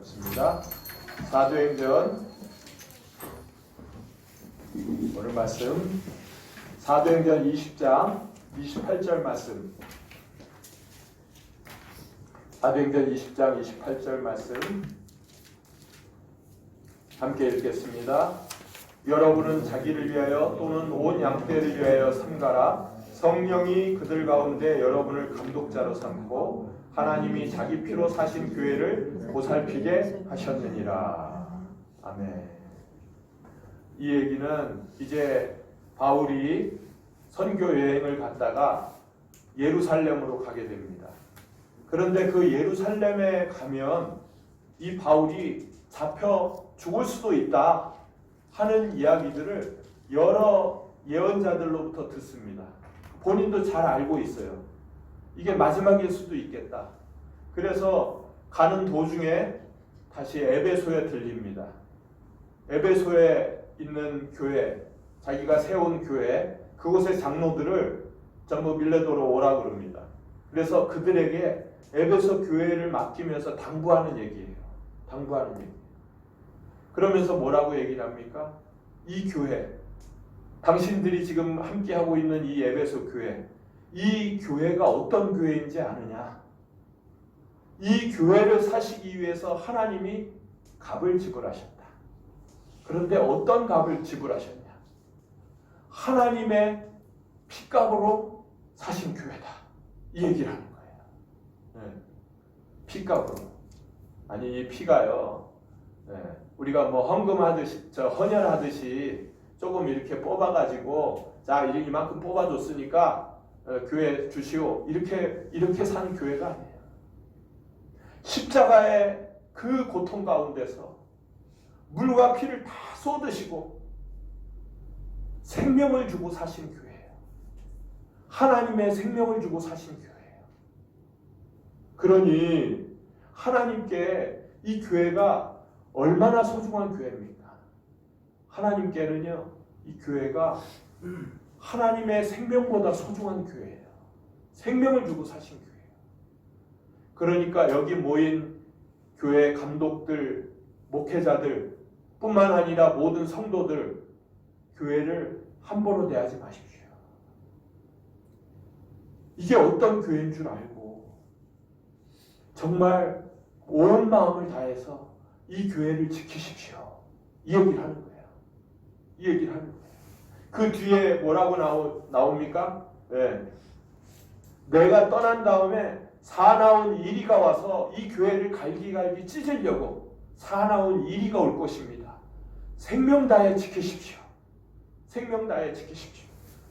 잡습니다. 사도행전 오늘 말씀 사도행전 20장 28절 말씀, 사도행전 20장 28절 말씀 함께 읽겠습니다. 여러분은 자기를 위하여 또는 온 양떼를 위하여 삼가라. 성령이 그들 가운데 여러분을 감독자로 삼고 하나님이 자기 피로 사신 교회를 보살피게 하셨느니라. 아멘. 이 얘기는 이제 바울이 선교 여행을 갔다가 예루살렘으로 가게 됩니다. 그런데 그 예루살렘에 가면 이 바울이 잡혀 죽을 수도 있다 하는 이야기들을 여러 예언자들로부터 듣습니다. 본인도 잘 알고 있어요. 이게 마지막일 수도 있겠다. 그래서 가는 도중에 다시 에베소에 들립니다. 에베소에 있는 교회, 자기가 세운 교회, 그곳의 장로들을 전부 밀레도로 오라 그럽니다. 그래서 그들에게 에베소 교회를 맡기면서 당부하는 얘기예요. 당부하는 얘기. 그러면서 뭐라고 얘기를 합니까? 이 교회, 당신들이 지금 함께하고 있는 이 에베소 교회, 이 교회가 어떤 교회인지 아느냐? 이 교회를 사시기 위해서 하나님이 값을 지불하셨다. 그런데 어떤 값을 지불하셨냐? 하나님의 피값으로 사신 교회다. 이 얘기를 하는 거예요. 네. 피값으로. 아니 이 피가요. 네. 우리가 뭐 헌금하듯이, 헌혈하듯이 조금 이렇게 뽑아가지고 자 이만큼 뽑아줬으니까 교회 주시오. 이렇게 산 교회가 아니에요. 십자가의 그 고통 가운데서 물과 피를 다 쏟으시고 생명을 주고 사신 교회예요. 하나님의 생명을 주고 사신 교회예요. 그러니 하나님께 이 교회가 얼마나 소중한 교회입니까? 하나님께는요, 이 교회가 하나님의 생명보다 소중한 교회예요. 생명을 주고 사신 교회예요. 그러니까 여기 모인 교회 감독들, 목회자들 뿐만 아니라 모든 성도들, 교회를 함부로 대하지 마십시오. 이게 어떤 교회인 줄 알고 정말 온 마음을 다해서 이 교회를 지키십시오. 이 얘기를 하는 거예요. 이 얘기를 하는 거예요. 그 뒤에 뭐라고 나옵니까? 네. 내가 떠난 다음에 사나운 이리가 와서 이 교회를 갈기갈기 찢으려고 사나운 이리가 올 것입니다. 생명 다해 지키십시오. 생명 다해 지키십시오.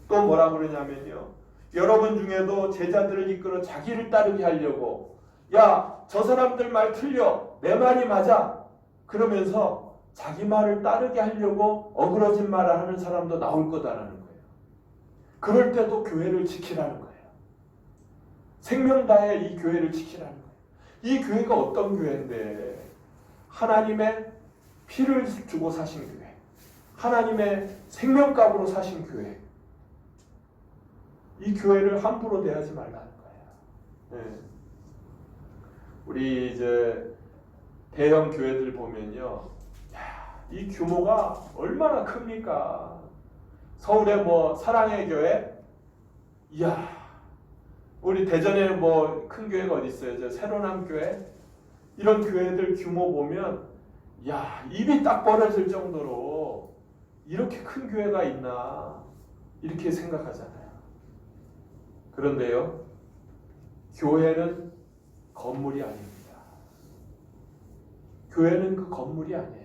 또 뭐라고 그러냐면요. 여러분 중에도 제자들을 이끌어 자기를 따르게 하려고 야, 저 사람들 말 틀려. 내 말이 맞아. 그러면서 자기 말을 따르게 하려고 어그러진 말을 하는 사람도 나올 거다라는 거예요. 그럴 때도 교회를 지키라는 거예요. 생명 다해 이 교회를 지키라는 거예요. 이 교회가 어떤 교회인데 하나님의 피를 주고 사신 교회, 하나님의 생명값으로 사신 교회, 이 교회를 함부로 대하지 말라는 거예요. 네. 우리 이제 대형 교회들 보면요, 이 규모가 얼마나 큽니까? 서울에 뭐 사랑의 교회, 이야, 우리 대전에 뭐 큰 교회가 어디 있어요? 저 새로남 교회, 이런 교회들 규모 보면, 야, 입이 딱 벌어질 정도로 이렇게 큰 교회가 있나 이렇게 생각하잖아요. 그런데요, 교회는 건물이 아닙니다. 교회는 그 건물이 아니에요.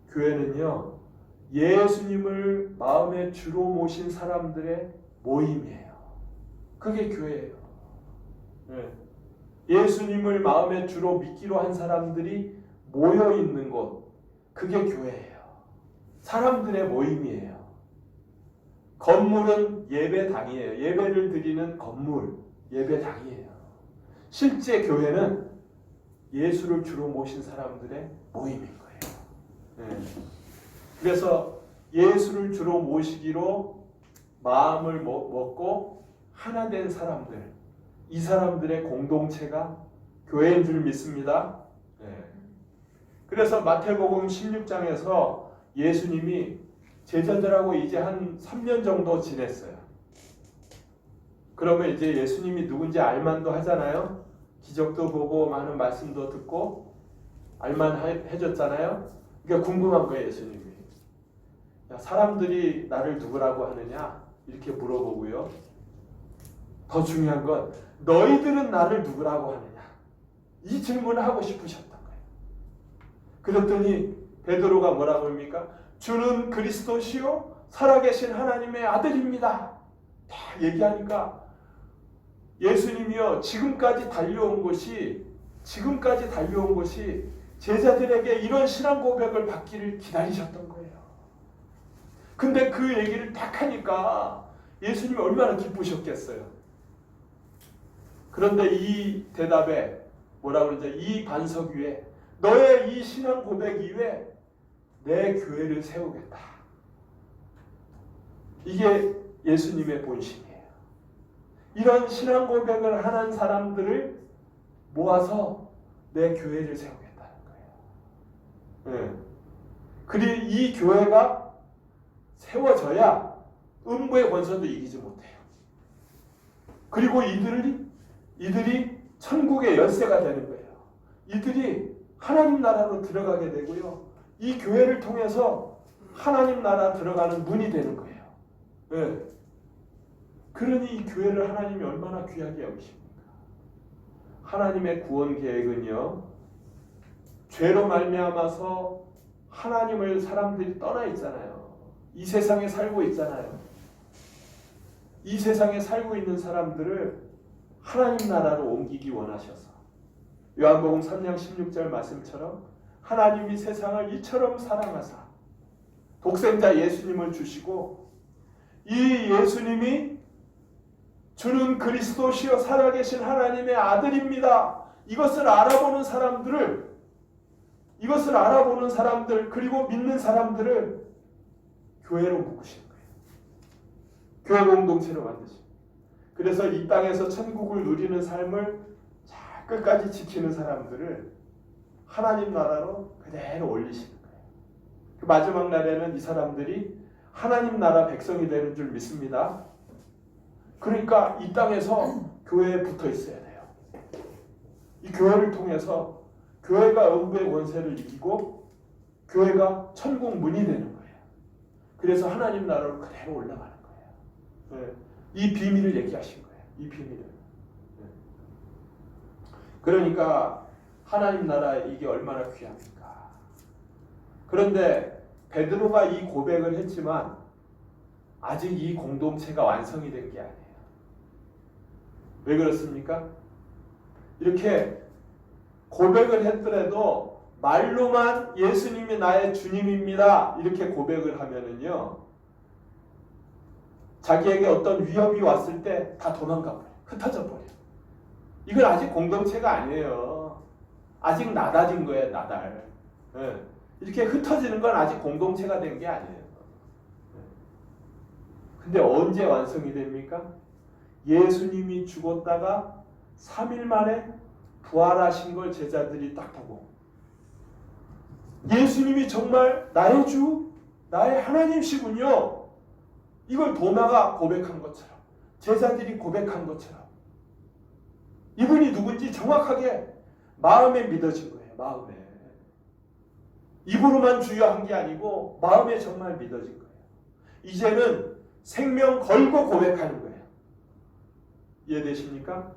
교회는요, 예수님을 마음의 주로 모신 사람들의 모임이에요. 그게 교회예요. 네. 예수님을 마음의 주로 믿기로 한 사람들이 모여 있는 곳, 그게 교회예요. 사람들의 모임이에요. 건물은 예배당이에요. 예배를 드리는 건물, 예배당이에요. 실제 교회는 예수를 주로 모신 사람들의 모임인 거예요. 네. 그래서 예수를 주로 모시기로 마음을 먹고 하나 된 사람들, 이 사람들의 공동체가 교회인 줄 믿습니다. 네. 그래서 마태복음 16장에서 예수님이 제자들하고 이제 한 3년 정도 지냈어요. 그러면 이제 예수님이 누군지 알만도 하잖아요. 기적도 보고 많은 말씀도 듣고 알만해졌잖아요. 그러니까 궁금한 거예요, 예수님이. 야, 사람들이 나를 누구라고 하느냐? 이렇게 물어보고요. 더 중요한 건 너희들은 나를 누구라고 하느냐? 이 질문을 하고 싶으셨던 거예요. 그랬더니 베드로가 뭐라고 합니까? 주는 그리스도시요 살아계신 하나님의 아들입니다. 다 얘기하니까 예수님이요 지금까지 달려온 것이 제자들에게 이런 신앙 고백을 받기를 기다리셨던 거예요. 근데 그 얘기를 딱 하니까 예수님이 얼마나 기쁘셨겠어요. 그런데 이 대답에 뭐라고 그러죠? 이 반석 위에 너의 이 신앙 고백 위에 내 교회를 세우겠다. 이게 예수님의 본심이에요. 이런 신앙 고백을 하는 사람들을 모아서 내 교회를 세우겠다는 거예요. 네. 그리고 이 교회가 세워져야 음부의 권선도 이기지 못해요. 그리고 이들이 천국의 열쇠가 되는 거예요. 이들이 하나님 나라로 들어가게 되고요. 이 교회를 통해서 하나님 나라 들어가는 문이 되는 거예요. 네. 그러니 이 교회를 하나님이 얼마나 귀하게 여기십니까? 하나님의 구원 계획은요. 죄로 말미암아서 하나님을 사람들이 떠나 있잖아요. 이 세상에 살고 있잖아요. 이 세상에 살고 있는 사람들을 하나님 나라로 옮기기 원하셔서 요한복음 3장 16절 말씀처럼 하나님이 세상을 이처럼 사랑하사 독생자 예수님을 주시고 이 예수님이 주는 그리스도시요 살아계신 하나님의 아들입니다. 이것을 알아보는 사람들 그리고 믿는 사람들을 교회로 묶으시는 거예요. 교회 공동체로 만드시는 거예요. 그래서 이 땅에서 천국을 누리는 삶을 잘 끝까지 지키는 사람들을 하나님 나라로 그대로 올리시는 거예요. 그 마지막 날에는 이 사람들이 하나님 나라 백성이 되는 줄 믿습니다. 그러니까 이 땅에서 교회에 붙어 있어야 돼요. 이 교회를 통해서 교회가 음부의 권세를 이기고 교회가 천국 문이 되는 거예요. 그래서 하나님 나라로 그대로 올라가는 거예요. 네. 이 비밀을 얘기하신 거예요. 이 비밀을. 네. 그러니까 하나님 나라 이게 얼마나 귀합니까? 그런데 베드로가 이 고백을 했지만 아직 이 공동체가 완성이 된 게 아니에요. 왜 그렇습니까? 이렇게 고백을 했더라도 말로만 예수님이 나의 주님입니다. 이렇게 고백을 하면은요. 자기에게 어떤 위협이 왔을 때 다 도망가 버려요. 흩어져 버려요. 이건 아직 공동체가 아니에요. 아직 나달인 거예요. 나달. 네. 이렇게 흩어지는 건 아직 공동체가 된 게 아니에요. 근데 언제 완성이 됩니까? 예수님이 죽었다가 3일 만에 부활하신 걸 제자들이 딱 보고 예수님이 정말 나의 주, 나의 하나님이시군요. 이걸 도마가 고백한 것처럼 제자들이 고백한 것처럼 이분이 누군지 정확하게 마음에 믿어진 거예요. 마음에. 입으로만 주여한 게 아니고 마음에 정말 믿어진 거예요. 이제는 생명 걸고 고백하는 거예요. 이해되십니까?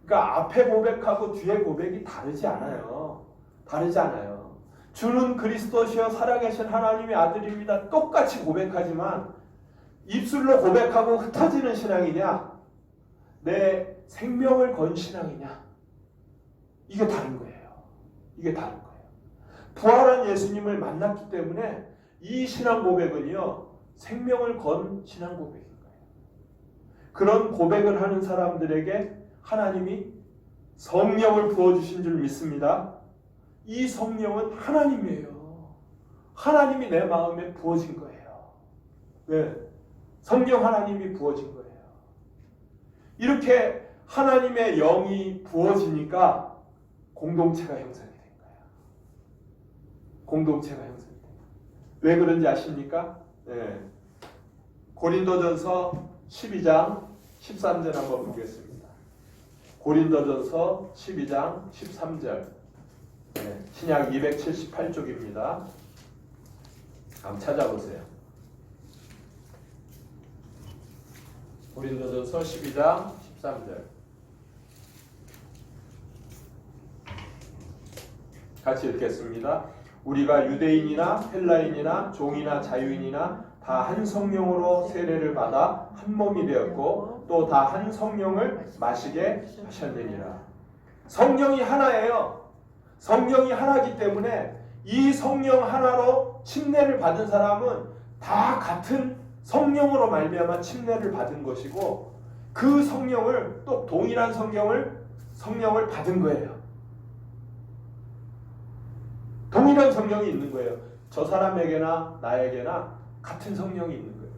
그러니까 앞에 고백하고 뒤에 고백이 다르지 않아요. 다르지 않아요. 주는 그리스도시여 살아계신 하나님의 아들입니다. 똑같이 고백하지만 입술로 고백하고 흩어지는 신앙이냐 내 생명을 건 신앙이냐 이게 다른 거예요. 이게 다른 거예요. 부활한 예수님을 만났기 때문에 이 신앙 고백은요 생명을 건 신앙 고백인 거예요. 그런 고백을 하는 사람들에게 하나님이 성령을 부어주신 줄 믿습니다. 이 성령은 하나님이에요. 하나님이 내 마음에 부어진 거예요. 네, 성령 하나님이 부어진 거예요. 이렇게 하나님의 영이 부어지니까 공동체가 형성이 된 거예요. 공동체가 형성돼요. 왜 그런지 아십니까? 네. 고린도전서 12장 13절 한번 보겠습니다. 고린도전서 12장 13절. 네. 신약 278쪽입니다. 한번 찾아보세요. 고린도전서 12장 13절. 같이 읽겠습니다. 우리가 유대인이나 헬라인이나 종이나 자유인이나 다 한 성령으로 세례를 받아 한 몸이 되었고 또 다 한 성령을 마시게 하셨느니라. 성령이 하나예요. 성령이 하나이기 때문에 이 성령 하나로 침례를 받은 사람은 다 같은 성령으로 말미암아 침례를 받은 것이고 그 성령을 또 동일한 성령을 받은 거예요. 동일한 성령이 있는 거예요. 저 사람에게나 나에게나 같은 성령이 있는 거예요.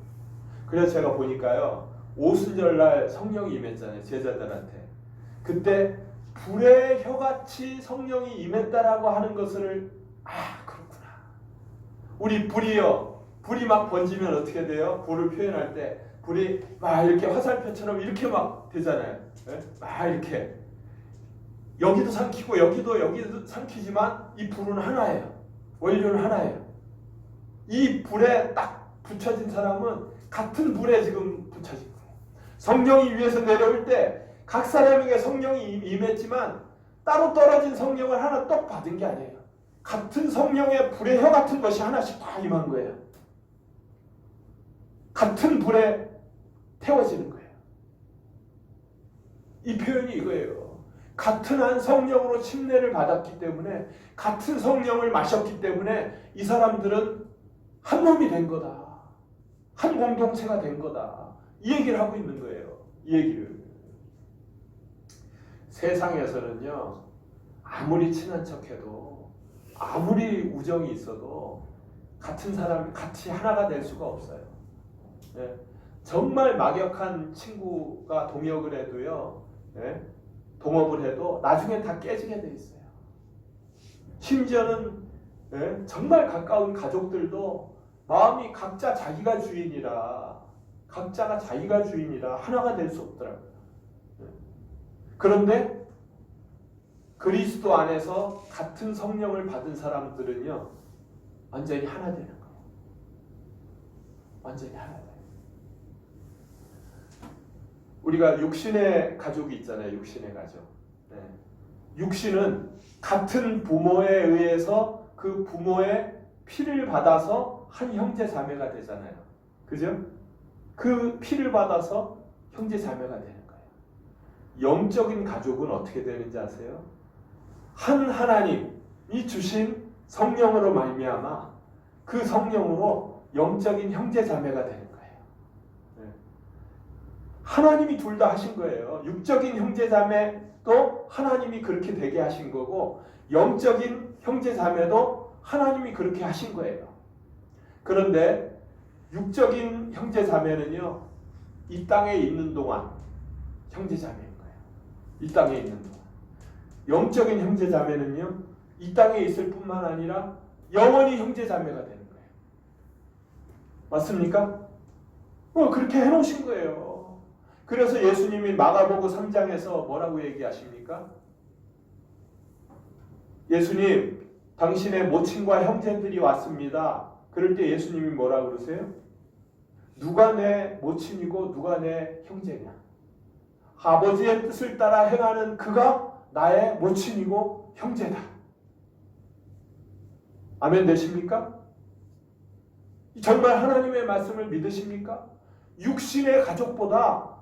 그래서 제가 보니까요. 오순절날 성령이 임했잖아요. 제자들한테. 그때 불의 혀같이 성령이 임했다라고 하는 것을 그렇구나. 우리 불이 막 번지면 어떻게 돼요? 불을 표현할 때 불이 막 이렇게 화살표처럼 이렇게 막 되잖아요. 네? 막 이렇게 여기도 삼키고 여기도 삼키지만 이 불은 하나예요. 원료는 하나예요. 이 불에 딱 붙여진 사람은 같은 불에 지금 붙여진 거예요. 성령이 위에서 내려올 때 각 사람에게 성령이 임했지만 따로 떨어진 성령을 하나 떡 받은 게 아니에요. 같은 성령의 불의 혀 같은 것이 하나씩 다 임한 거예요. 같은 불에 태워지는 거예요. 이 표현이 이거예요. 같은 한 성령으로 침례를 받았기 때문에 같은 성령을 마셨기 때문에 이 사람들은 한 몸이 된 거다. 한 공동체가 된 거다. 이 얘기를 하고 있는 거예요. 이 얘기를. 세상에서는요. 아무리 친한 척해도 아무리 우정이 있어도 같은 사람이 같이 하나가 될 수가 없어요. 네. 정말 막역한 친구가 동역을 해도요. 네. 동업을 해도 나중에 다 깨지게 돼 있어요. 심지어는 네. 정말 가까운 가족들도 마음이 각자가 자기가 주인이라 하나가 될 수 없더라고요. 그런데 그리스도 안에서 같은 성령을 받은 사람들은요. 완전히 하나 되는 거예요. 완전히 하나 돼요. 우리가 육신의 가족이 있잖아요. 육신의 가족. 네. 육신은 같은 부모에 의해서 그 부모의 피를 받아서 한 형제 자매가 되잖아요. 그죠? 그 피를 받아서 형제 자매가 되는 거예요. 영적인 가족은 어떻게 되는지 아세요? 한 하나님이 주신 성령으로 말미암아 그 성령으로 영적인 형제 자매가 되는 거예요. 네. 하나님이 둘 다 하신 거예요. 육적인 형제 자매도 하나님이 그렇게 되게 하신 거고 영적인 형제 자매도 하나님이 그렇게 하신 거예요. 그런데 육적인 형제 자매는요. 이 땅에 있는 동안 형제 자매인 거예요. 이 땅에 있는 동안. 영적인 형제 자매는요. 이 땅에 있을 뿐만 아니라 영원히 형제 자매가 되는 거예요. 맞습니까? 그렇게 해놓으신 거예요. 그래서 예수님이 마가복음 3장에서 뭐라고 얘기하십니까? 예수님, 당신의 모친과 형제들이 왔습니다. 그럴 때 예수님이 뭐라고 그러세요? 누가 내 모친이고 누가 내 형제냐? 아버지의 뜻을 따라 행하는 그가 나의 모친이고 형제다. 아멘 되십니까? 정말 하나님의 말씀을 믿으십니까? 육신의 가족보다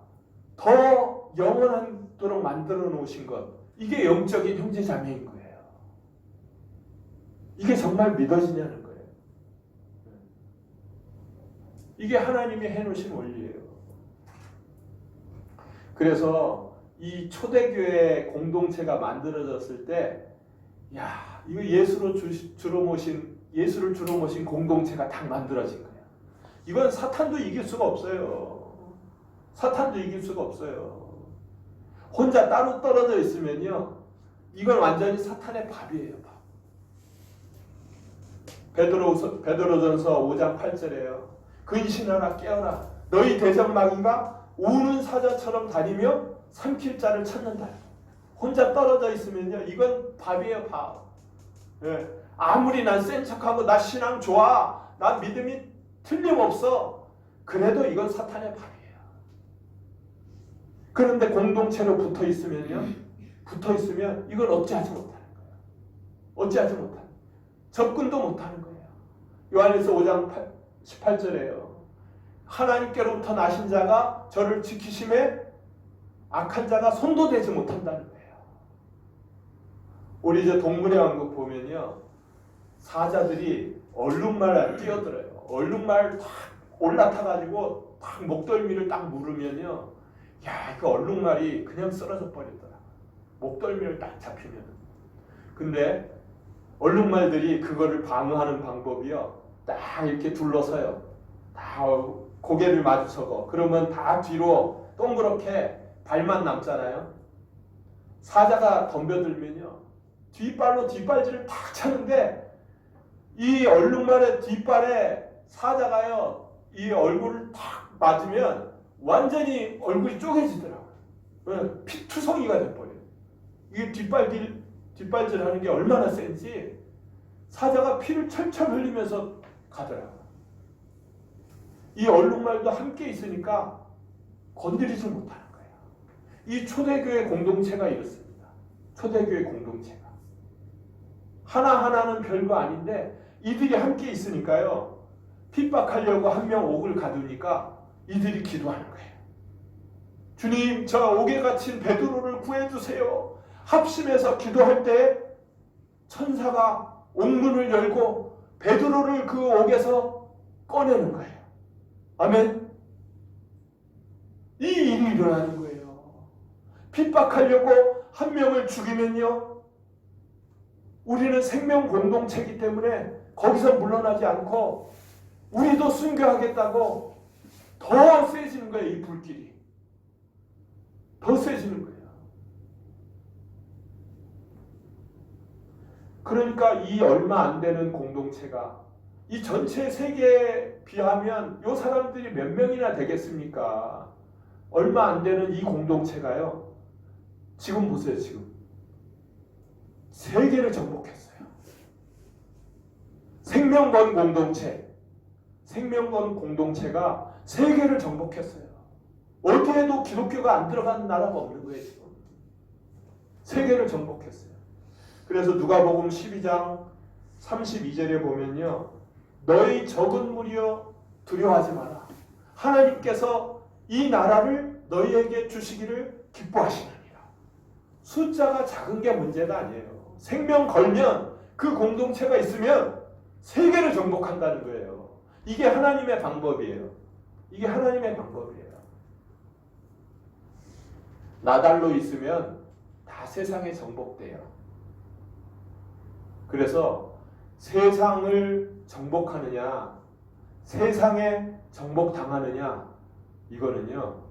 더 영원하도록 만들어 놓으신 것, 이게 영적인 형제 자매인 거예요. 이게 정말 믿어지냐는 거예요. 이게 하나님이 해놓으신 원리예요. 그래서 이 초대교회 공동체가 만들어졌을 때, 이거 예수를 주로 모신 공동체가 딱 만들어진 거예요. 이건 사탄도 이길 수가 없어요. 사탄도 이길 수가 없어요. 혼자 따로 떨어져 있으면요, 이건 완전히 사탄의 밥이에요. 밥. 베드로전서 5장 8절에요. 근신하라 깨어라 너희 대적마귀가 우는 사자처럼 다니며 삼킬 자를 찾는다. 혼자 떨어져 있으면요 이건 밥이에요 밥. 예. 아무리 난 센 척하고 나 신앙 좋아 나 믿음이 틀림없어 그래도 이건 사탄의 밥이에요. 그런데 공동체로 붙어 있으면 이걸 어찌하지 못하는 거예요. 어찌하지 못하는 거예요. 접근도 못하는 거예요. 요한일서 5장 18절에요. 하나님께로부터 나신 자가 저를 지키심에 악한 자가 손도 대지 못한다는 거예요. 우리 이제 동물의 왕국 보면요. 사자들이 얼룩말 뛰어들어요. 얼룩말 탁 올라타가지고 탁 목덜미를 딱 물으면요. 야, 그 얼룩말이 그냥 쓰러져 버리더라. 목덜미를 딱 잡히면. 근데 얼룩말들이 그거를 방어하는 방법이요. 딱 이렇게 둘러서요. 다 고개를 마주쳐고 그러면 다 뒤로 동그랗게 발만 남잖아요. 사자가 덤벼들면요. 뒷발로 뒷발질을 탁 차는데 이 얼룩말의 뒷발에 사자가요. 이 얼굴을 탁 맞으면 완전히 얼굴이 쪼개지더라고요. 피투성이가 돼버려요. 이게 뒷발질 하는 게 얼마나 센지 사자가 피를 철철 흘리면서 가더라고요. 이 얼룩말도 함께 있으니까 건드리지 못하는 거예요. 이 초대교회 공동체가 이렇습니다. 초대교회 공동체가. 하나하나는 별거 아닌데 이들이 함께 있으니까요. 핍박하려고 한 명 옥을 가두니까 이들이 기도하는 거예요. 주님, 저 옥에 갇힌 베드로를 구해주세요. 합심해서 기도할 때 천사가 옥문을 열고 베드로를 그 옥에서 꺼내는 거예요. 아멘. 이 일이 일어나는 거예요. 핍박하려고 한 명을 죽이면요. 우리는 생명 공동체이기 때문에 거기서 물러나지 않고 우리도 순교하겠다고 더 세지는 거예요. 이 불길이. 더 세지는 거예요. 그러니까 이 얼마 안 되는 공동체가 이 전체 세계에 비하면 이 사람들이 몇 명이나 되겠습니까? 얼마 안 되는 이 공동체가요. 지금 보세요. 지금 세계를 정복했어요. 생명건 공동체가 세계를 정복했어요. 어디에도 기독교가 안 들어가는 나라가 없는 거예요. 지금 세계를 정복했어요. 그래서 누가복음 12장 32절에 보면요. 너희 적은 무리여 두려워하지 마라. 하나님께서 이 나라를 너희에게 주시기를 기뻐하시느니라. 숫자가 작은 게 문제가 아니에요. 생명 걸면 그 공동체가 있으면 세계를 정복한다는 거예요. 이게 하나님의 방법이에요. 이게 하나님의 방법이에요. 나달로 있으면 다 세상에 정복돼요. 그래서 세상을 정복하느냐, 세상에 정복당하느냐, 이거는요,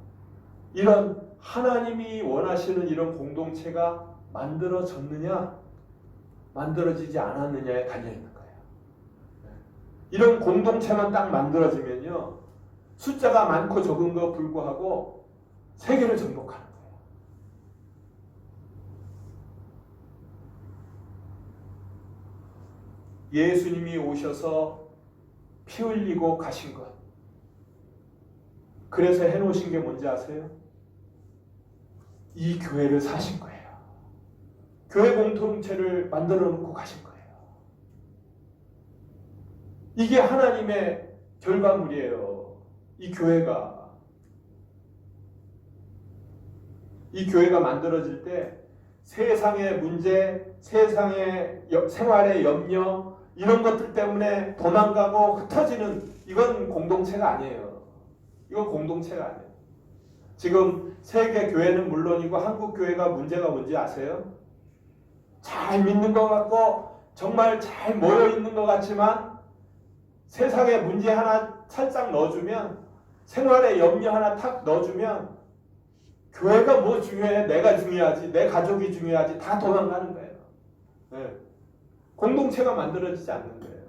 이런 하나님이 원하시는 이런 공동체가 만들어졌느냐, 만들어지지 않았느냐에 달려있는 거예요. 이런 공동체만 딱 만들어지면요, 숫자가 많고 적은 거 불구하고 세계를 정복하는 거예요. 예수님이 오셔서 피 흘리고 가신 것. 그래서 해놓으신 게 뭔지 아세요? 이 교회를 사신 거예요. 교회 공동체를 만들어 놓고 가신 거예요. 이게 하나님의 결과물이에요. 이 교회가 만들어질 때 세상의 문제, 세상의 생활의 염려, 이런 것들 때문에 도망가고 흩어지는, 이건 공동체가 아니에요. 이건 공동체가 아니에요. 지금 세계 교회는 물론이고 한국 교회가 문제가 뭔지 아세요? 잘 믿는 것 같고 정말 잘 모여 있는 것 같지만 세상에 문제 하나 살짝 넣어주면, 생활에 염려 하나 탁 넣어주면 교회가 뭐 중요해? 내가 중요하지, 내 가족이 중요하지, 다 도망가는 거예요. 네. 공동체가 만들어지지 않는 거예요.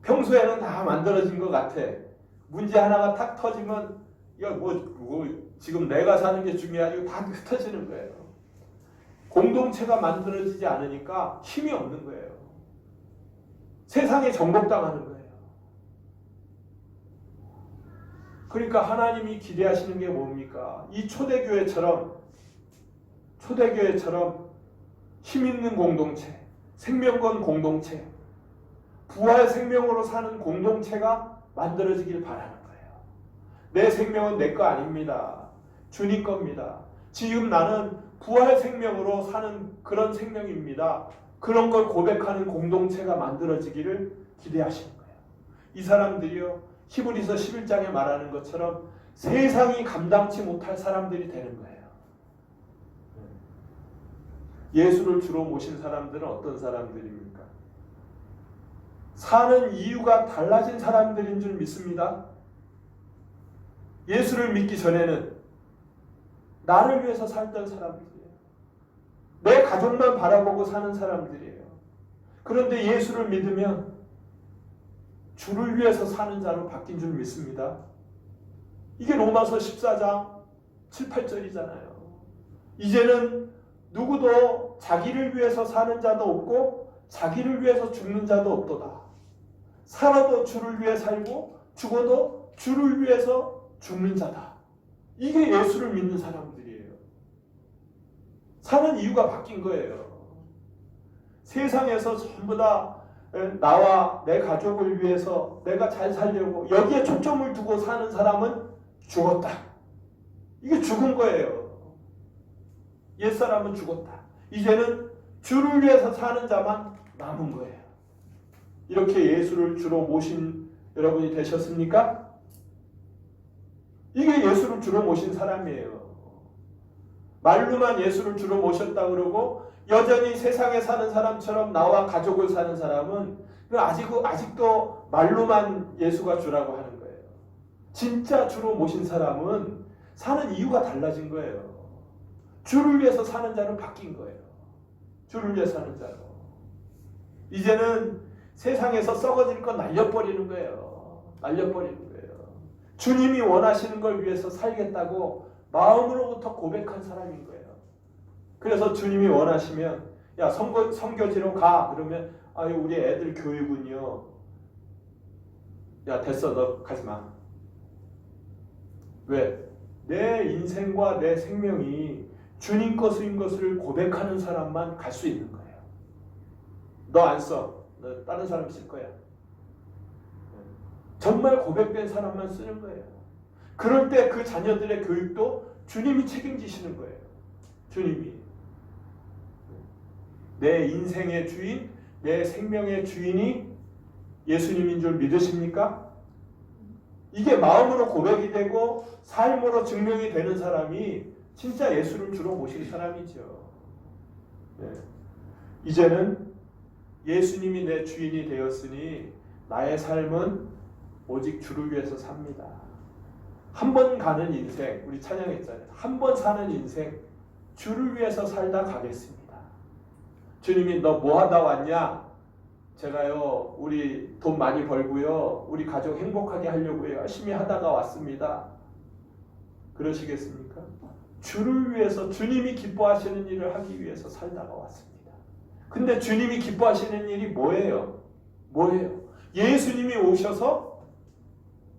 평소에는 다 만들어진 것 같아. 문제 하나가 탁 터지면 이거 뭐 지금 내가 사는 게 중요하지 다 흩어지는 거예요. 공동체가 만들어지지 않으니까 힘이 없는 거예요. 세상에 정복당하는 거예요. 그러니까 하나님이 기대하시는 게 뭡니까? 이 초대교회처럼 힘 있는 공동체, 생명권 공동체, 부활 생명으로 사는 공동체가 만들어지길 바라는 거예요. 내 생명은 내 거 아닙니다. 주님 겁니다. 지금 나는 부활 생명으로 사는 그런 생명입니다. 그런 걸 고백하는 공동체가 만들어지기를 기대하시는 거예요. 이 사람들이요, 히브리서 11장에 말하는 것처럼 세상이 감당치 못할 사람들이 되는 거예요. 예수를 주로 모신 사람들은 어떤 사람들입니까? 사는 이유가 달라진 사람들인 줄 믿습니다. 예수를 믿기 전에는 나를 위해서 살던 사람들이에요. 내 가족만 바라보고 사는 사람들이에요. 그런데 예수를 믿으면 주를 위해서 사는 자로 바뀐 줄 믿습니다. 이게 로마서 14장 7, 8절이잖아요. 이제는 누구도 자기를 위해서 사는 자도 없고 자기를 위해서 죽는 자도 없도다. 살아도 주를 위해 살고 죽어도 주를 위해서 죽는 자다. 이게 예수를 믿는 사람들이에요. 사는 이유가 바뀐 거예요. 세상에서 전부 다 나와 내 가족을 위해서 내가 잘 살려고 여기에 초점을 두고 사는 사람은 죽었다. 이게 죽은 거예요. 옛사람은 죽었다. 이제는 주를 위해서 사는 자만 남은 거예요. 이렇게 예수를 주로 모신 여러분이 되셨습니까? 이게 예수를 주로 모신 사람이에요. 말로만 예수를 주로 모셨다 그러고 여전히 세상에 사는 사람처럼 나와 가족을 사는 사람은 아직도 말로만 예수가 주라고 하는 거예요. 진짜 주로 모신 사람은 사는 이유가 달라진 거예요. 주를 위해서 사는 자는 바뀐 거예요. 주를 위해 사는 자로. 이제는 세상에서 썩어질 건 날려버리는 거예요. 날려버리는 거예요. 주님이 원하시는 걸 위해서 살겠다고 마음으로부터 고백한 사람인 거예요. 그래서 주님이 원하시면 야 선교지로 가. 그러면 아유 우리 애들 교육은요. 야 됐어 너 가지 마. 왜? 내 인생과 내 생명이 주님 것인 것을 고백하는 사람만 갈 수 있는 거예요. 너 안 써. 너 다른 사람 쓸 거야. 정말 고백된 사람만 쓰는 거예요. 그럴 때 그 자녀들의 교육도 주님이 책임지시는 거예요. 주님이. 내 인생의 주인, 내 생명의 주인이 예수님인 줄 믿으십니까? 이게 마음으로 고백이 되고 삶으로 증명이 되는 사람이 진짜 예수를 주로 모실 사람이죠. 네. 이제는 예수님이 내 주인이 되었으니 나의 삶은 오직 주를 위해서 삽니다. 한 번 가는 인생, 우리 찬양했잖아요. 한 번 사는 인생, 주를 위해서 살다 가겠습니다. 주님이 너 뭐 하다 왔냐? 제가요, 우리 돈 많이 벌고요, 우리 가족 행복하게 하려고 열심히 하다가 왔습니다. 그러시겠습니까? 주를 위해서 주님이 기뻐하시는 일을 하기 위해서 살다가 왔습니다. 근데 주님이 기뻐하시는 일이 뭐예요? 뭐예요? 예수님이 오셔서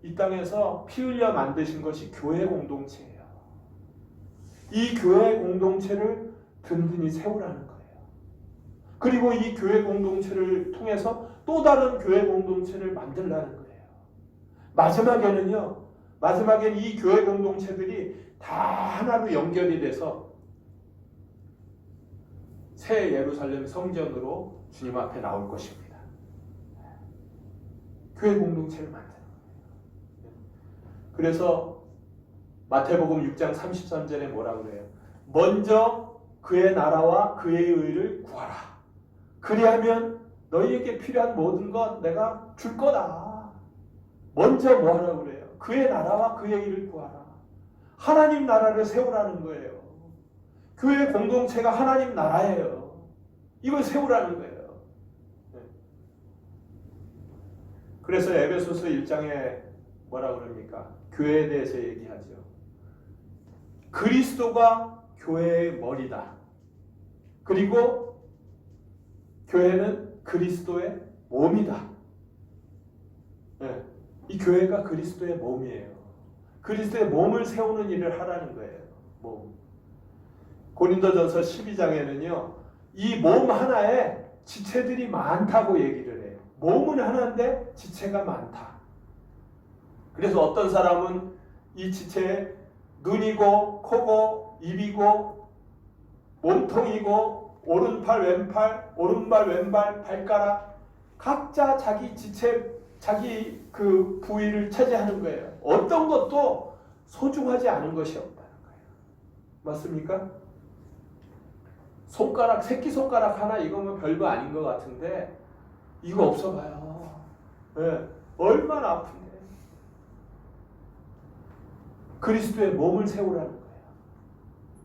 이 땅에서 피 흘려 만드신 것이 교회 공동체예요. 이 교회 공동체를 든든히 세우라는 거예요. 그리고 이 교회 공동체를 통해서 또 다른 교회 공동체를 만들라는 거예요. 마지막에는 이 교회 공동체들이 다 하나로 연결이 돼서 새 예루살렘 성전으로 주님 앞에 나올 것입니다. 교회 공동체를 만드는 거예요. 그래서 마태복음 6장 33절에 뭐라고 그래요? 먼저 그의 나라와 그의 의를 구하라. 그리하면 너희에게 필요한 모든 것 내가 줄 거다. 먼저 뭐 하라고 그래요? 그의 나라와 그의 의를 구하라. 하나님 나라를 세우라는 거예요. 교회 공동체가 하나님 나라예요. 이걸 세우라는 거예요. 그래서 에베소서 1장에 뭐라 그럽니까? 교회에 대해서 얘기하죠. 그리스도가 교회의 머리다. 그리고 교회는 그리스도의 몸이다. 네. 이 교회가 그리스도의 몸이에요. 그리스도의 몸을 세우는 일을 하라는 거예요. 몸. 고린도전서 12장에는요. 이 몸 하나에 지체들이 많다고 얘기를 해요. 몸은 하나인데 지체가 많다. 그래서 어떤 사람은 이 지체에 눈이고 코고 입이고 몸통이고 오른팔 왼팔 오른발 왼발 발가락 각자 자기 지체 자기 그 부위를 차지하는 거예요. 어떤 것도 소중하지 않은 것이 없다는 거예요. 맞습니까? 손가락 새끼손가락 하나 이거면 별거 아닌 것 같은데 이거 없어봐요. 네. 얼마나 아픈데. 그리스도의 몸을 세우라는 거예요.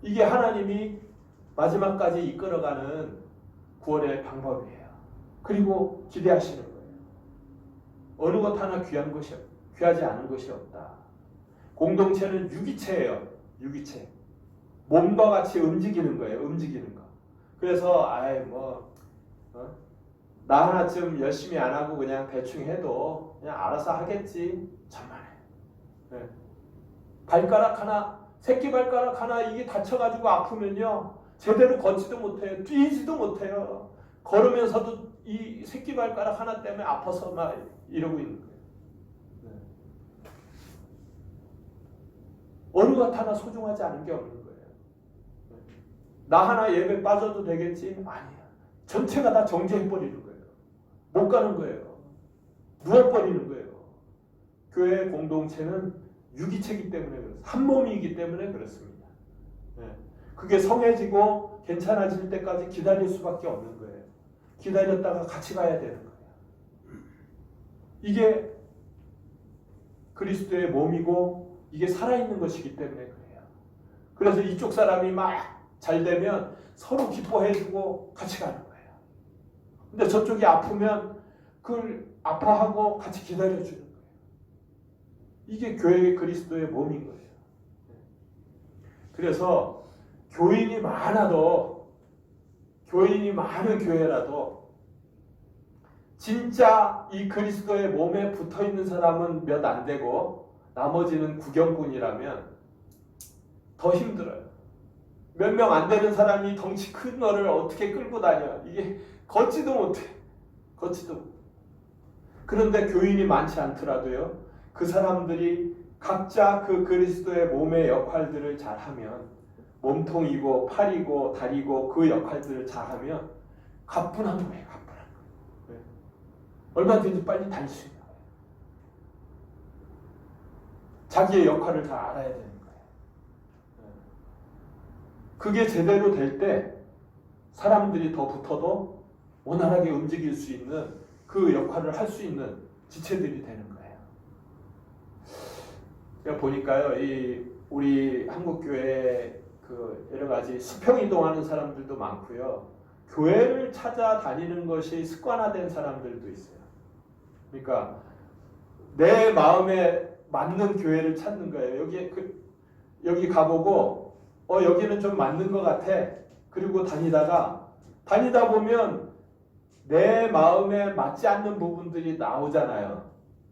이게 하나님이 마지막까지 이끌어가는 구원의 방법이에요. 그리고 기대하시는 거예요. 어느 것 하나 귀하지 않은 것이 없다. 공동체는 유기체예요. 유기체. 몸과 같이 움직이는 거예요. 움직이는 거. 그래서 나 하나쯤 열심히 안 하고 그냥 대충 해도 그냥 알아서 하겠지. 천만에. 네. 발가락 하나, 새끼 발가락 하나 이게 다쳐가지고 아프면요. 제대로 걷지도 못해요. 뛰지도 못해요. 걸으면서도 이 새끼 발가락 하나 때문에 아파서 막 이러고 있는 거예요. 네. 어느 것 하나 소중하지 않은 게 없는 거예요. 네. 나 하나 예배 빠져도 되겠지? 아니야. 전체가 다 정지해버리는 거예요. 못 가는 거예요. 누워버리는 거예요. 교회 공동체는 유기체이기 때문에 그렇습니다. 한 몸이기 때문에 그렇습니다. 네. 그게 성해지고 괜찮아질 때까지 기다릴 수밖에 없는 거예요. 기다렸다가 같이 가야 되는 거예요. 이게 그리스도의 몸이고 이게 살아있는 것이기 때문에 그래요. 그래서 이쪽 사람이 막 잘 되면 서로 기뻐해주고 같이 가는 거예요. 근데 저쪽이 아프면 그걸 아파하고 같이 기다려주는 거예요. 이게 교회의 그리스도의 몸인 거예요. 그래서 교인이 많은 교회라도 진짜 이 그리스도의 몸에 붙어있는 사람은 몇 안 되고 나머지는 구경꾼이라면 더 힘들어요. 몇 명 안 되는 사람이 덩치 큰 거를 어떻게 끌고 다녀. 이게 걷지도 못해. 그런데 교인이 많지 않더라도요. 그 사람들이 각자 그 그리스도의 몸의 역할들을 잘하면 몸통이고 팔이고 다리고 그 역할들을 잘하면 가뿐한 거예요. 가뿐한 거예요. 네. 얼마든지 빨리 다닐 수 있는 거예요. 자기의 역할을 잘 알아야 되는 거예요. 네. 그게 제대로 될 때 사람들이 더 붙어도 원활하게 움직일 수 있는 그 역할을 할 수 있는 지체들이 되는 거예요. 제가 보니까요, 우리 한국 교회 그 여러 가지 수평 이동하는 사람들도 많고요, 교회를 찾아다니는 것이 습관화된 사람들도 있어요. 그러니까 내 마음에 맞는 교회를 찾는 거예요. 여기 가보고 여기는 좀 맞는 것 같아. 그리고 다니다 보면 내 마음에 맞지 않는 부분들이 나오잖아요.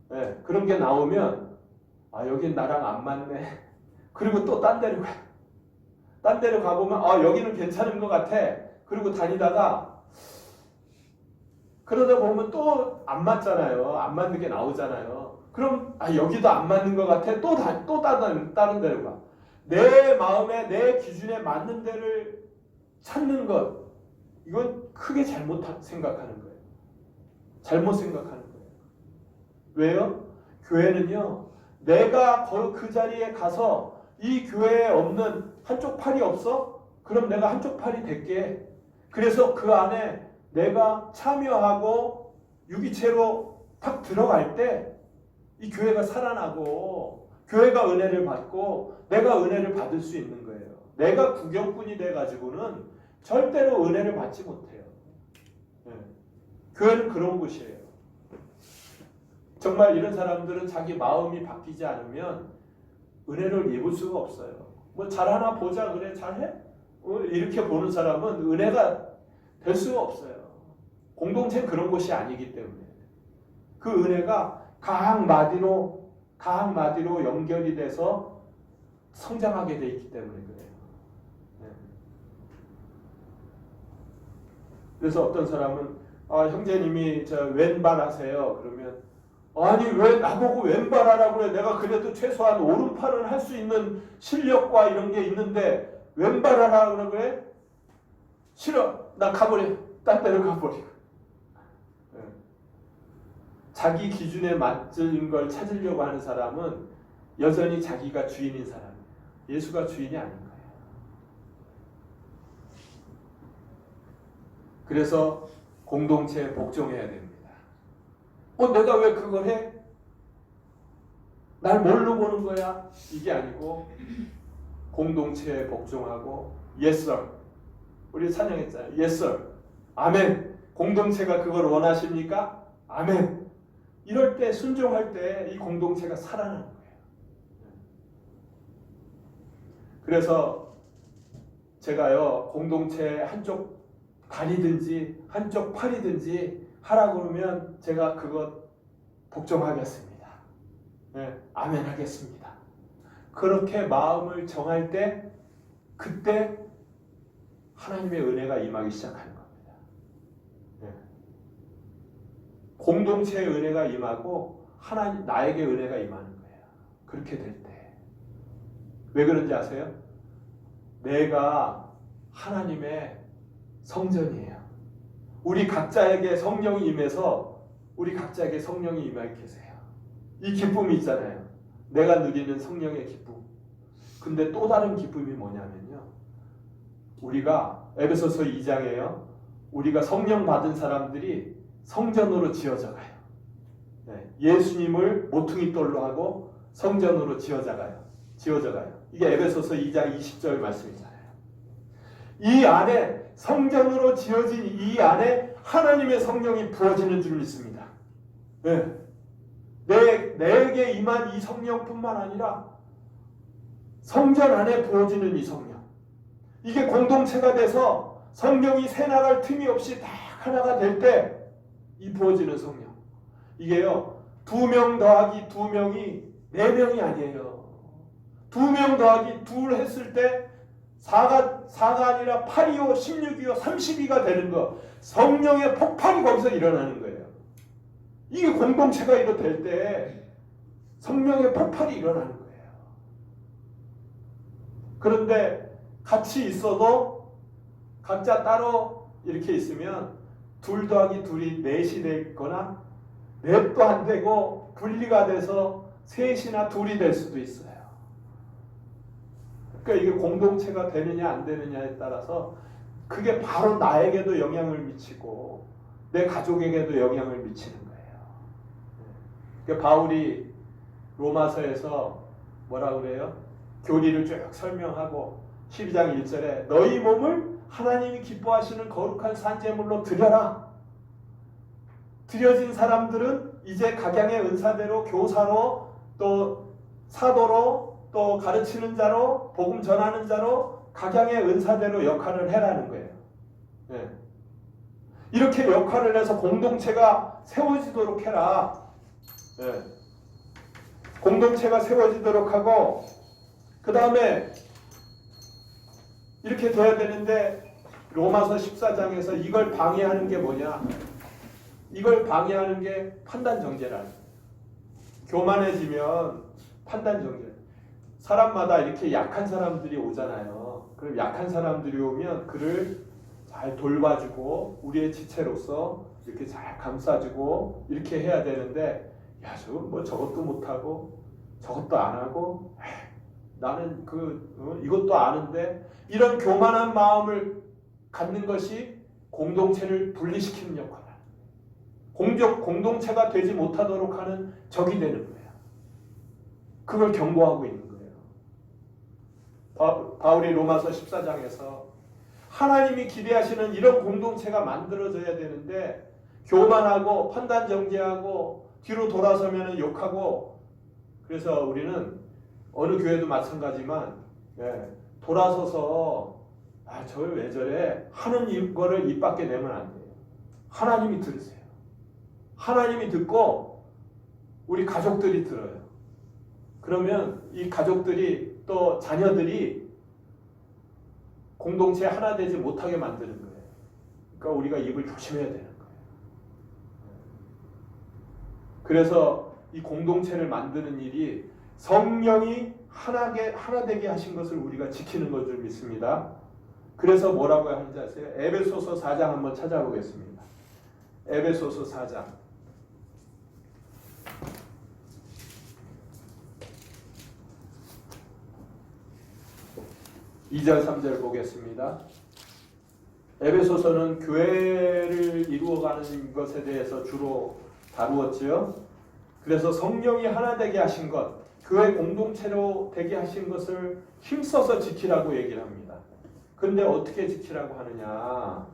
네, 그런 게 나오면 여긴 나랑 안 맞네. 그리고 또 딴 데로 가. 딴 데로 가보면 여기는 괜찮은 것 같아. 그리고 다니다가 그러다 보면 또 안 맞잖아요. 안 맞는 게 나오잖아요. 그럼 여기도 안 맞는 것 같아. 또 다른 데로 가. 내 마음에 내 기준에 맞는 데를 찾는 것, 이건 크게 잘못 생각하는 거예요. 잘못 생각하는 거예요. 왜요? 교회는요, 내가 그 자리에 가서 이 교회에 없는 한쪽 팔이 없어? 그럼 내가 한쪽 팔이 될게. 그래서 그 안에 내가 참여하고 유기체로 탁 들어갈 때 이 교회가 살아나고 교회가 은혜를 받고 내가 은혜를 받을 수 있는 거예요. 내가 구경꾼이 돼가지고는 절대로 은혜를 받지 못해요. 네. 교회는 그런 곳이에요. 정말 이런 사람들은 자기 마음이 바뀌지 않으면 은혜를 입을 수가 없어요. 뭐 잘하나 보자, 그래 잘해? 이렇게 보는 사람은 은혜가 될 수가 없어요. 공동체는 그런 곳이 아니기 때문에 그 은혜가 각 마디로 연결이 돼서 성장하게 돼 있기 때문에 그래요. 네. 그래서 어떤 사람은 형제님이 저 왼발하세요. 그러면 아니 왜 나보고 왼발하라고 그래? 내가 그래도 최소한 오른팔은 할 수 있는 실력과 이런 게 있는데 왼발하라고 그래? 싫어. 나 가버려. 딴 데로 가버려. 네. 자기 기준에 맞는 걸 찾으려고 하는 사람은 여전히 자기가 주인인 사람이에요. 예수가 주인이 아닌 거예요. 그래서 공동체에 복종해야 됩니다. 내가 왜 그걸 해? 날 뭘로 보는 거야? 이게 아니고 공동체에 복종하고 Yes sir. 우리 찬양했잖아요. Yes sir. 아멘. 공동체가 그걸 원하십니까? 아멘. 이럴 때 순종할 때 이 공동체가 살아나는 거예요. 그래서 제가요 공동체 한쪽 다리든지 한쪽 팔이든지 하라고 그러면 제가 그것 복종하겠습니다. 네, 아멘 하겠습니다. 그렇게 마음을 정할 때 그때 하나님의 은혜가 임하기 시작하는 겁니다. 네. 공동체의 은혜가 임하고 하나님 나에게 은혜가 임하는 거예요. 그렇게 될 때. 왜 그런지 아세요? 내가 하나님의 성전이에요. 우리 각자에게 성령이 임해서 우리 각자에게 성령이 임하게 계세요. 이 기쁨이 있잖아요. 내가 누리는 성령의 기쁨. 근데 또 다른 기쁨이 뭐냐면요. 우리가 에베소서 2장에요. 우리가 성령 받은 사람들이 성전으로 지어져 가요. 네, 예수님을 모퉁이 돌로 하고 성전으로 지어져 가요. 이게 에베소서 2장 20절 말씀이잖아요. 이 안에 성전으로 지어진 이 안에 하나님의 성령이 부어지는 줄 믿습니다. 네. 내게 임한 이 성령뿐만 아니라 성전 안에 부어지는 이 성령. 이게 공동체가 돼서 성령이 새나갈 틈이 없이 다 하나가 될 때 이 부어지는 성령. 이게요. 2명 더하기 2명이 4명이 아니에요. 2명 더하기 2 했을 때 4가 아니라 8이요, 16이요, 32가 되는 거. 성령의 폭발이 거기서 일어나는 거예요. 이게 공동체가 이렇게 될 때 성령의 폭발이 일어나는 거예요. 그런데 같이 있어도 각자 따로 이렇게 있으면 2 더하기 2이 4이 되거나 넷도 안 되고 분리가 돼서 3이나 2이 될 수도 있어요. 그러니까 이게 공동체가 되느냐 안 되느냐에 따라서 그게 바로 나에게도 영향을 미치고 내 가족에게도 영향을 미치는 거예요. 그러니까 바울이 로마서에서 뭐라 그래요? 교리를 쭉 설명하고 12장 1절에 너희 몸을 하나님이 기뻐하시는 거룩한 산제물로 드려라. 드려진 사람들은 이제 각양의 은사대로 교사로 또 사도로 또 가르치는 자로 복음 전하는 자로 각양의 은사대로 역할을 해라는 거예요. 네. 이렇게 역할을 해서 공동체가 세워지도록 해라. 네. 공동체가 세워지도록 하고 그 다음에 이렇게 돼야 되는데 로마서 14장에서 이걸 방해하는 게 뭐냐? 이걸 방해하는 게 판단정죄라는 거예요. 교만해지면 판단정죄. 사람마다 이렇게 약한 사람들이 오잖아요. 그럼 약한 사람들이 오면 그를 잘 돌봐주고 우리의 지체로서 이렇게 잘 감싸주고 이렇게 해야 되는데 야, 저것도 못하고 저것도 안 하고 나는 이것도 아는데 이런 교만한 마음을 갖는 것이 공동체를 분리시키는 역할을 하는 공동체가 되지 못하도록 하는 적이 되는 거예요. 그걸 경고하고 있는 거예요. 바울이 로마서 14장에서 하나님이 기대하시는 이런 공동체가 만들어져야 되는데 교만하고 판단정죄하고 뒤로 돌아서면 욕하고, 그래서 우리는 어느 교회도 마찬가지만 돌아서서 저 왜 저래 하는 거를 입 밖에 내면 안 돼요. 하나님이 들으세요. 하나님이 듣고 우리 가족들이 들어요. 그러면 이 가족들이 또 자녀들이 공동체 하나 되지 못하게 만드는 거예요. 그러니까 우리가 입을 조심해야 되는 거예요. 그래서 이 공동체를 만드는 일이 성령이 하나 되게 하신 것을 우리가 지키는 것 줄 믿습니다. 그래서 뭐라고 하는지 아세요? 에베소서 4장 한번 찾아보겠습니다. 에베소서 4장. 2절 3절 보겠습니다. 에베소서는 교회를 이루어가는 것에 대해서 주로 다루었지요. 그래서 성령이 하나 되게 하신 것, 교회 공동체로 되게 하신 것을 힘써서 지키라고 얘기를 합니다. 그런데 어떻게 지키라고 하느냐?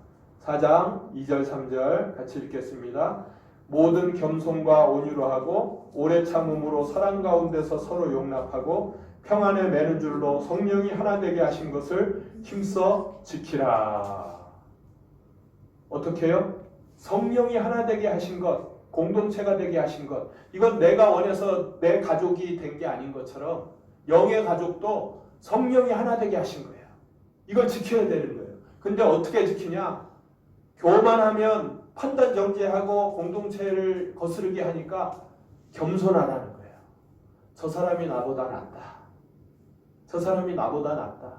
4장 2절 3절 같이 읽겠습니다. 모든 겸손과 온유로 하고 오래 참음으로 사랑 가운데서 서로 용납하고 평안에 매는 줄로 성령이 하나 되게 하신 것을 힘써 지키라. 어떻게 해요? 성령이 하나 되게 하신 것, 공동체가 되게 하신 것, 이건 내가 원해서 내 가족이 된 게 아닌 것처럼 영의 가족도 성령이 하나 되게 하신 거예요. 이걸 지켜야 되는 거예요. 근데 어떻게 지키냐? 교만하면 판단 정죄하고 공동체를 거스르게 하니까 겸손하라는 거예요. 저 사람이 나보다 낫다. 저 사람이 나보다 낫다.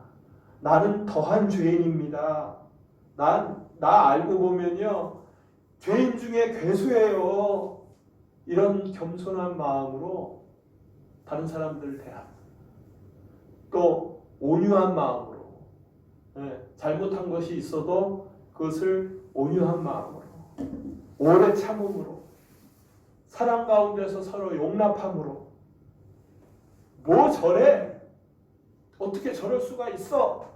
나는 더한 죄인입니다. 나 알고 보면요, 죄인 중에 괴수예요. 이런 겸손한 마음으로 다른 사람들을 대하고, 또 온유한 마음으로, 잘못한 것이 있어도 그것을 온유한 마음으로, 오래 참음으로, 사랑 가운데서 서로 용납함으로. 뭐 저래? 어떻게 저럴 수가 있어?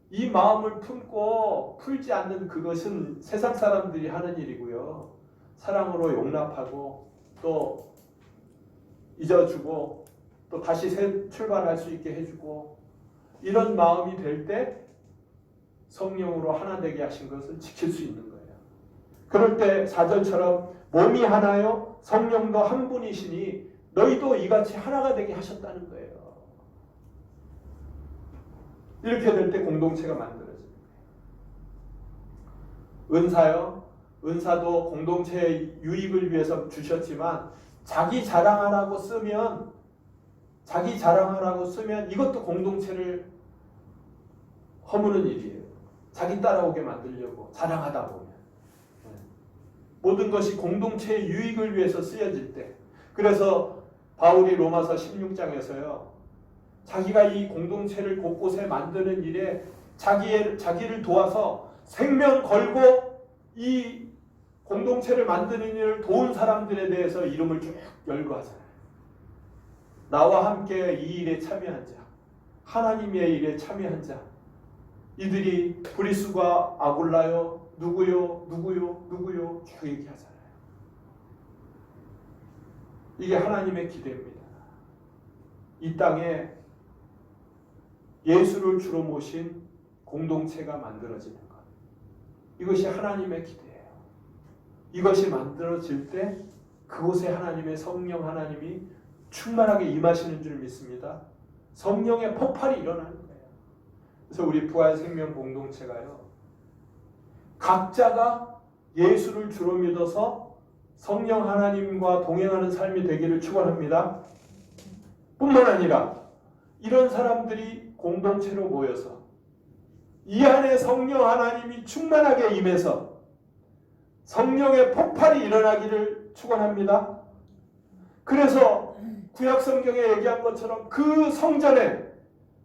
이 마음을 품고 풀지 않는 그것은 세상 사람들이 하는 일이고요. 사랑으로 용납하고 또 잊어주고 또 다시 새 출발할 수 있게 해주고, 이런 마음이 될 때 성령으로 하나 되게 하신 것을 지킬 수 있는 거예요. 그럴 때 4절처럼 몸이 하나요 성령도 한 분이시니 너희도 이같이 하나가 되게 하셨다는 거예요. 이렇게 될 때 공동체가 만들어집니다. 은사요. 은사도 공동체의 유익을 위해서 주셨지만 자기 자랑하라고 쓰면 이것도 공동체를 허무는 일이에요. 자기 따라오게 만들려고 자랑하다 보면. 모든 것이 공동체의 유익을 위해서 쓰여질 때. 그래서 바울이 로마서 16장에서요. 자기가 이 공동체를 곳곳에 만드는 일에 자기를 도와서 생명 걸고 이 공동체를 만드는 일을 도운 사람들에 대해서 이름을 쭉 열거하잖아요. 나와 함께 이 일에 참여한 자, 하나님의 일에 참여한 자, 이들이 브리스과 아굴라요, 누구요 쭉 얘기하잖아요. 이게 하나님의 기대입니다. 이 땅에 예수를 주로 모신 공동체가 만들어지는 것, 이것이 하나님의 기대예요. 이것이 만들어질 때 그곳에 하나님의 성령 하나님이 충만하게 임하시는 줄 믿습니다. 성령의 폭발이 일어나는 거예요. 그래서 우리 부활생명 공동체가요, 각자가 예수를 주로 믿어서 성령 하나님과 동행하는 삶이 되기를 축원합니다. 뿐만 아니라 이런 사람들이 공동체로 모여서 이 안에 성령 하나님이 충만하게 임해서 성령의 폭발이 일어나기를 축원합니다. 그래서 구약 성경에 얘기한 것처럼 그 성전에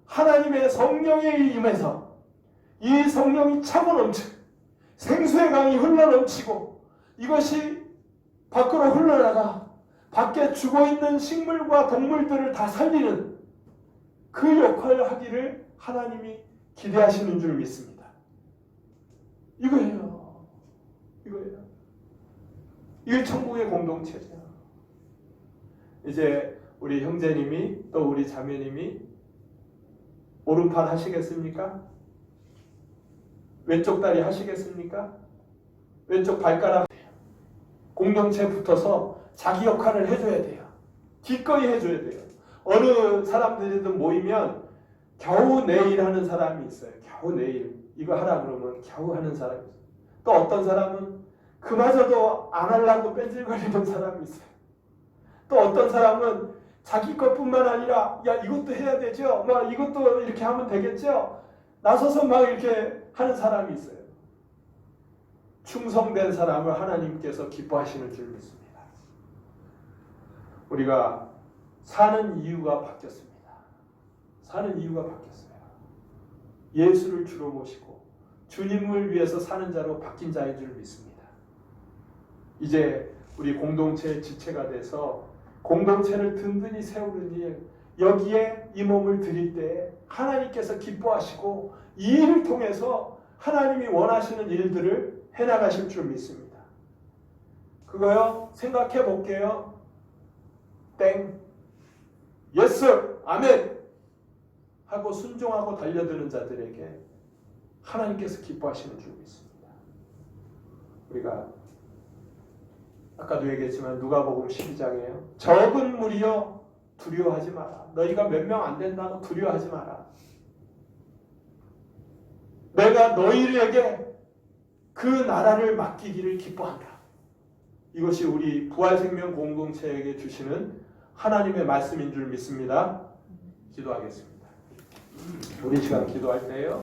하나님의 성령이 임해서 이 성령이 차고 넘치고 생수의 강이 흘러넘치고 이것이 밖으로 흘러나가 밖에 죽어있는 식물과 동물들을 다 살리는 그 역할을 하기를 하나님이 기대하시는 줄 믿습니다. 이거예요. 이게 천국의 공동체죠. 이제 우리 형제님이 또 우리 자매님이 오른팔 하시겠습니까? 왼쪽 다리 하시겠습니까? 왼쪽 발가락. 공동체에 붙어서 자기 역할을 해줘야 돼요. 기꺼이 해줘야 돼요. 어느 사람들이든 모이면 겨우 내일 하는 사람이 있어요. 겨우 내일 이거 하라 그러면 겨우 하는 사람이 있어요. 또 어떤 사람은 그마저도 안 하려고 뺀질거리는 사람이 있어요. 또 어떤 사람은 자기 것뿐만 아니라 야 이것도 해야 되죠. 막 이것도 이렇게 하면 되겠죠. 나서서 막 이렇게 하는 사람이 있어요. 충성된 사람을 하나님께서 기뻐하시는 줄 믿습니다. 우리가 사는 이유가 바뀌었습니다. 사는 이유가 바뀌었어요. 예수를 주로 모시고 주님을 위해서 사는 자로 바뀐 자인 줄 믿습니다. 이제 우리 공동체의 지체가 돼서 공동체를 든든히 세우는 일, 여기에 이 몸을 드릴 때 하나님께서 기뻐하시고 이 일을 통해서 하나님이 원하시는 일들을 해나가실 줄 믿습니다. 그거요 생각해 볼게요. 땡 예스 아멘 하고 순종하고 달려드는 자들에게 하나님께서 기뻐하시는 줄 믿습니다. 우리가 아까도 얘기했지만 누가복음 12장이에요. 적은 무리여 두려워하지 마라. 너희가 몇 명 안 된다고 두려워하지 마라. 내가 너희에게 그 나라를 맡기기를 기뻐한다. 이것이 우리 부활생명 공동체에게 주시는 하나님의 말씀인 줄 믿습니다. 기도하겠습니다. 우리 시간 기도할 때요.